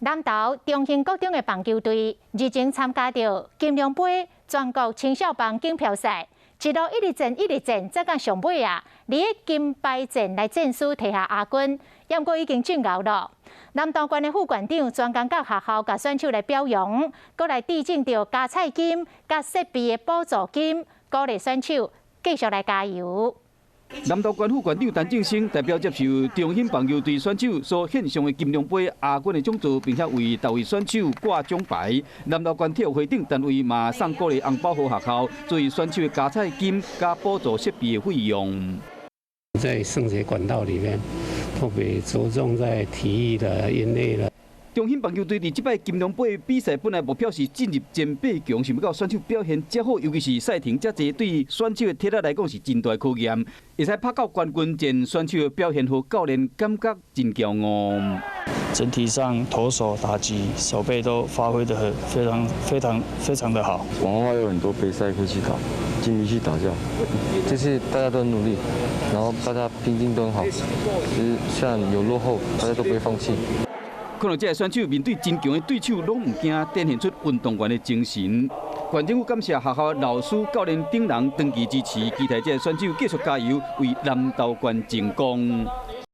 南投中兴国中的棒球队日前参加着金龙杯全国青少棒竞标赛，一路一直战，再到上尾啊，伫金牌战来证书摕下亚军，不过已经进熬了。南投县的副县长专工到学校，甲选手来表扬，搁来致敬着加菜金、甲设备的补助金，鼓励选手继续来加油。 南投县副县长陈正生代表接受中兴棒球队选手所献上的金龙杯亚军的奖座，并且为每位选手挂奖牌。南投县体育会长单位嘛送鼓励红包给学校，作为选手的加菜金加补助设备的费用。在圣节管道里面，特别着重在体育的因类了。 中兴棒球队伫即摆金龙杯比赛本来目标是进入前8强，想不到选手表现真好，尤其是赛程遮济，对选手的体力来讲是真大考验。会使拍到冠军战，选手的表现和教练感觉真骄傲。整体上投手、打击、手背都发挥得非常的好。往后还有很多杯赛可以去打，尽力去打架。这次大家都很努力，然后大家拼劲都很好。其实虽然有落后，大家都不会放弃。 看到这些选手面对真强的对手，拢唔惊，展现出运动员的精神。县政府感谢学校的老师、教练等人长期支持，期待这些选手继续加油，为南投县争光。